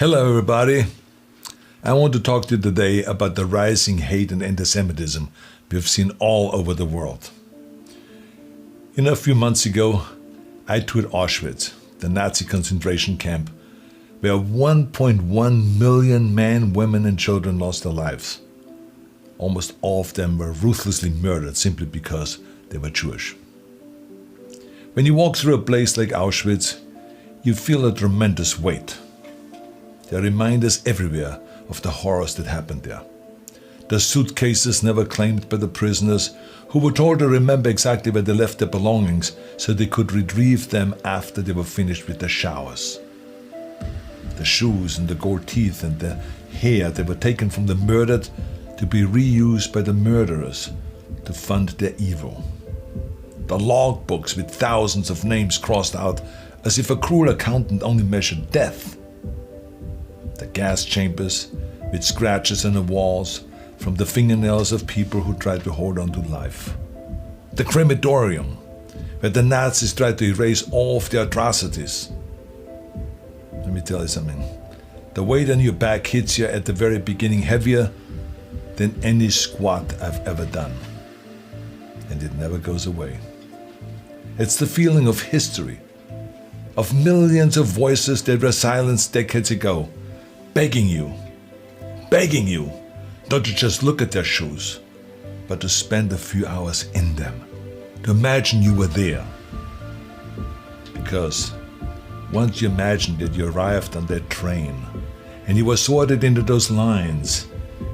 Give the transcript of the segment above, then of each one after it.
Hello everybody. I want to talk to you today about the rising hate and anti-Semitism we've seen all over the world. A few months ago, I toured Auschwitz, the Nazi concentration camp, where 1.1 million men, women and children lost their lives. Almost all of them were ruthlessly murdered simply because they were Jewish. When you walk through a place like Auschwitz, you feel a tremendous weight. There are reminders everywhere of the horrors that happened there. The suitcases never claimed by the prisoners, who were told to remember exactly where they left their belongings so they could retrieve them after they were finished with their showers. The shoes and the gold teeth and the hair that were taken from the murdered to be reused by the murderers to fund their evil. The logbooks with thousands of names crossed out as if a cruel accountant only measured death. The gas chambers with scratches on the walls from the fingernails of people who tried to hold on to life. The crematorium, where the Nazis tried to erase all of their atrocities. Let me tell you something. The weight on your back hits you at the very beginning heavier than any squat I've ever done. And it never goes away. It's the feeling of history, of millions of voices that were silenced decades ago, begging you, not to just look at their shoes, but to spend a few hours in them, to imagine you were there. Because once you imagined that you arrived on that train, and you were sorted into those lines,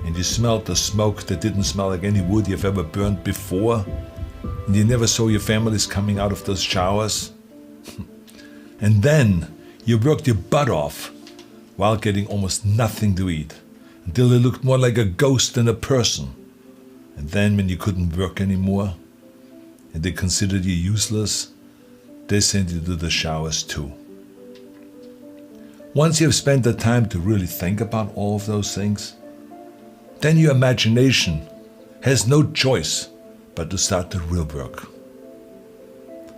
and you smelled the smoke that didn't smell like any wood you've ever burned before, and you never saw your families coming out of those showers, and then you worked your butt off while getting almost nothing to eat, until you looked more like a ghost than a person. And then when you couldn't work anymore, and they considered you useless, they sent you to the showers too. Once you've spent the time to really think about all of those things, then your imagination has no choice but to start the real work.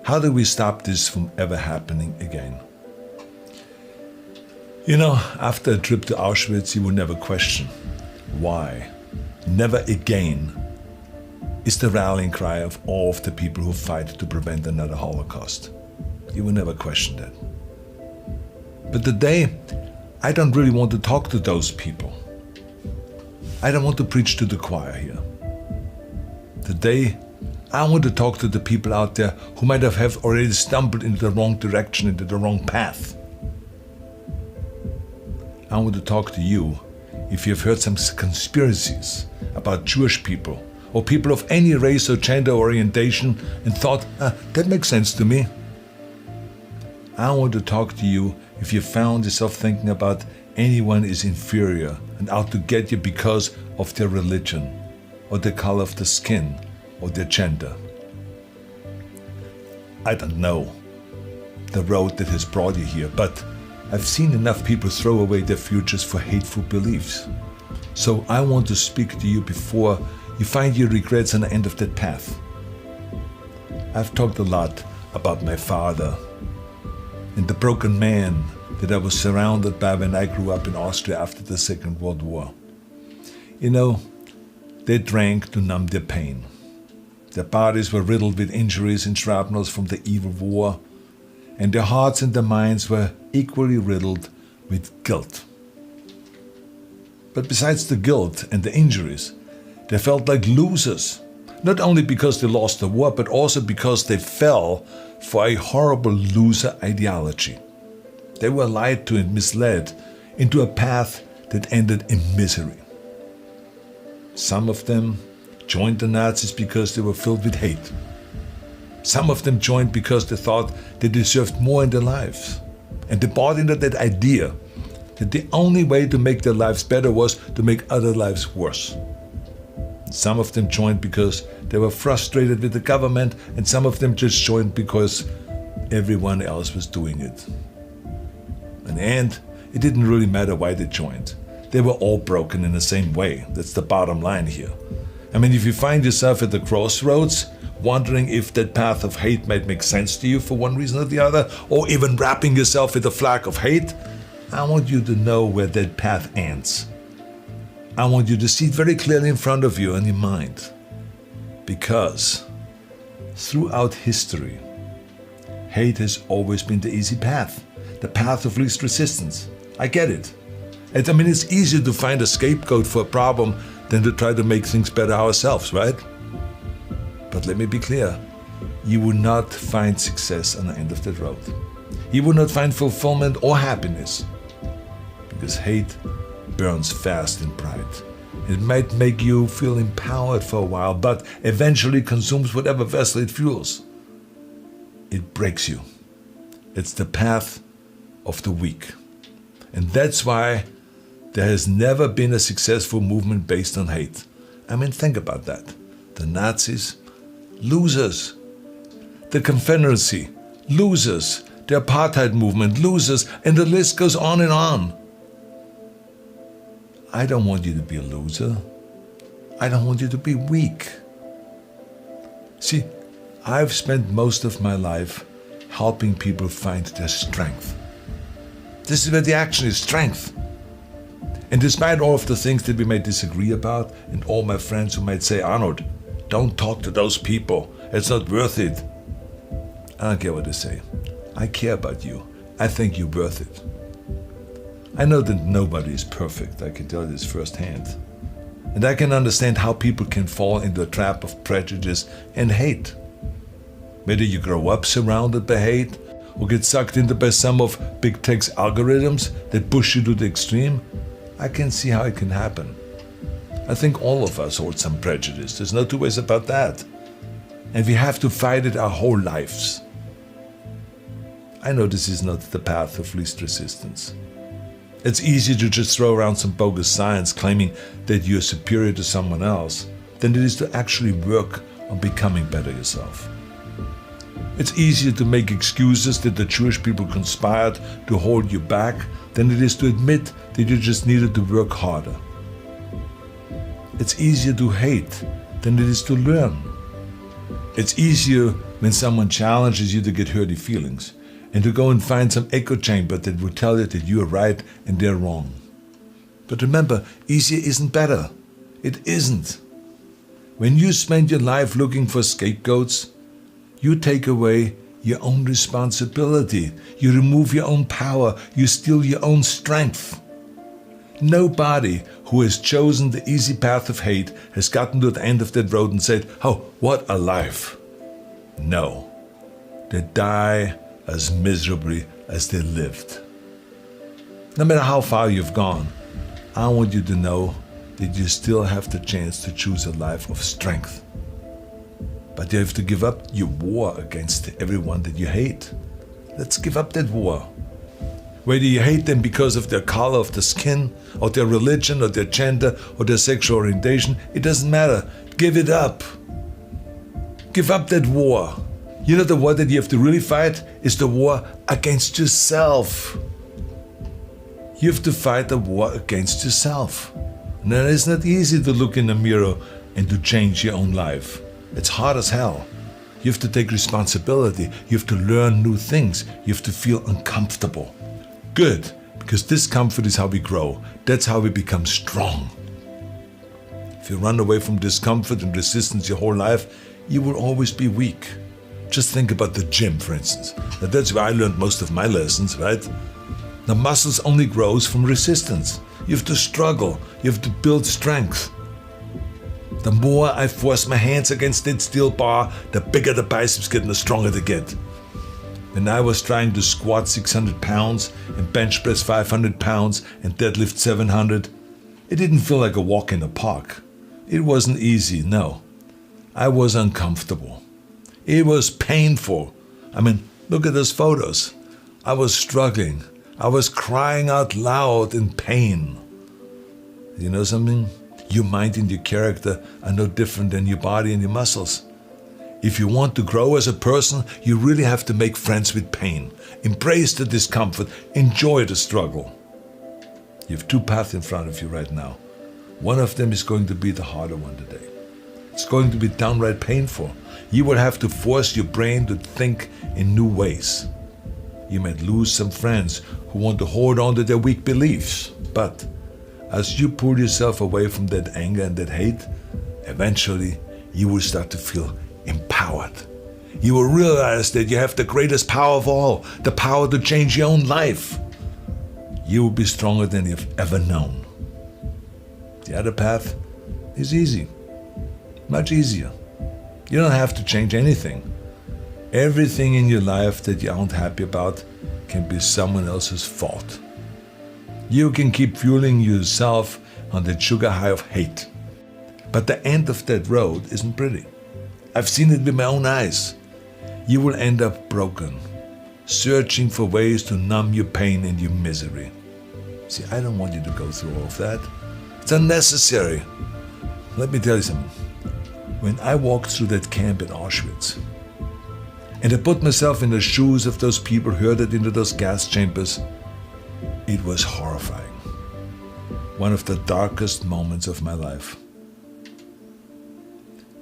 How do we stop this from ever happening again? After a trip to Auschwitz, you will never question why. Never again is the rallying cry of all of the people who fight to prevent another Holocaust. You will never question that. But today, I don't really want to talk to those people. I don't want to preach to the choir here. Today, I want to talk to the people out there who might have already stumbled into the wrong direction, into the wrong path. I want to talk to you if you've heard some conspiracies about Jewish people or people of any race or gender orientation and thought, that makes sense to me. I want to talk to you if you found yourself thinking about anyone is inferior and out to get you because of their religion or the color of the skin or their gender. I don't know the road that has brought you here, but I've seen enough people throw away their futures for hateful beliefs. So I want to speak to you before you find your regrets on the end of that path. I've talked a lot about my father and the broken man that I was surrounded by when I grew up in Austria after the Second World War. They drank to numb their pain. Their bodies were riddled with injuries and shrapnels from the evil war, and their hearts and their minds were equally riddled with guilt. But besides the guilt and the injuries, they felt like losers, not only because they lost the war, but also because they fell for a horrible loser ideology. They were lied to and misled into a path that ended in misery. Some of them joined the Nazis because they were filled with hate. Some of them joined because they thought they deserved more in their lives. And they bought into that idea that the only way to make their lives better was to make other lives worse. Some of them joined because they were frustrated with the government, and some of them just joined because everyone else was doing it. In the end, it didn't really matter why they joined. They were all broken in the same way. That's the bottom line here. If you find yourself at the crossroads, wondering if that path of hate might make sense to you for one reason or the other, or even wrapping yourself with a flag of hate, I want you to know where that path ends. I want you to see it very clearly in front of you in your mind. Because throughout history, hate has always been the easy path, the path of least resistance. I get it. It's easier to find a scapegoat for a problem than to try to make things better ourselves, right? But let me be clear, you will not find success on the end of that road. You will not find fulfillment or happiness, because hate burns fast in pride. It might make you feel empowered for a while, but eventually consumes whatever vessel it fuels. It breaks you. It's the path of the weak. And that's why there has never been a successful movement based on hate. Think about that. The Nazis, losers. The Confederacy, losers. The apartheid movement, losers. And the list goes on and on. I don't want you to be a loser. I don't want you to be weak. See, I've spent most of my life helping people find their strength. This is where the action is, strength. And despite all of the things that we may disagree about, and all my friends who might say, Arnold, don't talk to those people, it's not worth it. I don't care what they say. I care about you. I think you're worth it. I know that nobody is perfect, I can tell you this firsthand. And I can understand how people can fall into a trap of prejudice and hate. Whether you grow up surrounded by hate, or get sucked into by some of big tech's algorithms that push you to the extreme, I can see how it can happen. I think all of us hold some prejudice, there's no two ways about that. And we have to fight it our whole lives. I know this is not the path of least resistance. It's easier to just throw around some bogus science claiming that you're superior to someone else than it is to actually work on becoming better yourself. It's easier to make excuses that the Jewish people conspired to hold you back than it is to admit that you just needed to work harder. It's easier to hate than it is to learn. It's easier when someone challenges you to get hurty feelings and to go and find some echo chamber that will tell you that you are right and they're wrong. But remember, easier isn't better. It isn't. When you spend your life looking for scapegoats, you take away your own responsibility. You remove your own power. You steal your own strength. Nobody who has chosen the easy path of hate has gotten to the end of that road and said, oh, what a life. No, they die as miserably as they lived. No matter how far you've gone, I want you to know that you still have the chance to choose a life of strength. But you have to give up your war against everyone that you hate. Let's give up that war. Whether you hate them because of their color of the skin, or their religion, or their gender, or their sexual orientation, it doesn't matter. Give it up. Give up that war. You know, the war that you have to really fight is the war against yourself. You have to fight a war against yourself. And it is not easy to look in the mirror and to change your own life. It's hard as hell. You have to take responsibility. You have to learn new things. You have to feel uncomfortable. Good, because discomfort is how we grow. That's how we become strong. If you run away from discomfort and resistance your whole life, you will always be weak. Just think about the gym, for instance. Now, that's where I learned most of my lessons, right? The muscles only grows from resistance. You have to struggle. You have to build strength. The more I force my hands against that steel bar, the bigger the biceps get and the stronger they get. When I was trying to squat 600 pounds and bench press 500 pounds and deadlift 700, it didn't feel like a walk in the park. It wasn't easy, no. I was uncomfortable. It was painful. Look at those photos. I was struggling. I was crying out loud in pain. You know something? Your mind and your character are no different than your body and your muscles. If you want to grow as a person, you really have to make friends with pain. Embrace the discomfort. Enjoy the struggle. You have two paths in front of you right now. One of them is going to be the harder one today. It's going to be downright painful. You will have to force your brain to think in new ways. You might lose some friends, who want to hold on to their weak beliefs. But as you pull yourself away from that anger and that hate, eventually you will start to feel empowered. You will realize that you have the greatest power of all, the power to change your own life. You will be stronger than you've ever known. The other path is easy, much easier. You don't have to change anything. Everything in your life that you aren't happy about can be someone else's fault. You can keep fueling yourself on the sugar high of hate. But the end of that road isn't pretty. I've seen it with my own eyes. You will end up broken, searching for ways to numb your pain and your misery. See, I don't want you to go through all of that. It's unnecessary. Let me tell you something. When I walked through that camp in Auschwitz, and I put myself in the shoes of those people herded into those gas chambers, it was horrifying. One of the darkest moments of my life.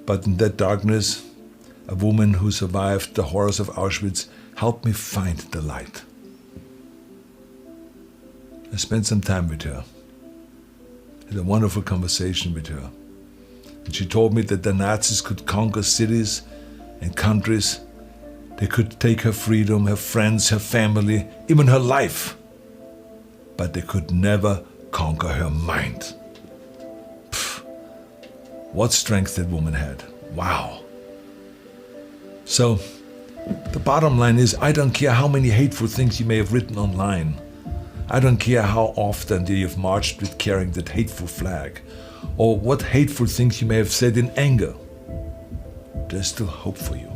But in that darkness, a woman who survived the horrors of Auschwitz helped me find the light. I spent some time with her. Had a wonderful conversation with her. And she told me that the Nazis could conquer cities and countries. They could take her freedom, her friends, her family, even her life. But they could never conquer her mind. Pfft. What strength that woman had. Wow. So, the bottom line is, I don't care how many hateful things you may have written online. I don't care how often you've marched with carrying that hateful flag, or what hateful things you may have said in anger. There's still hope for you.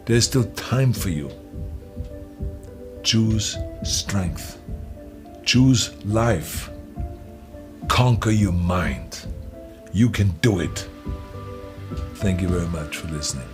There's still time for you. Choose strength. Choose life. Conquer your mind. You can do it. Thank you very much for listening.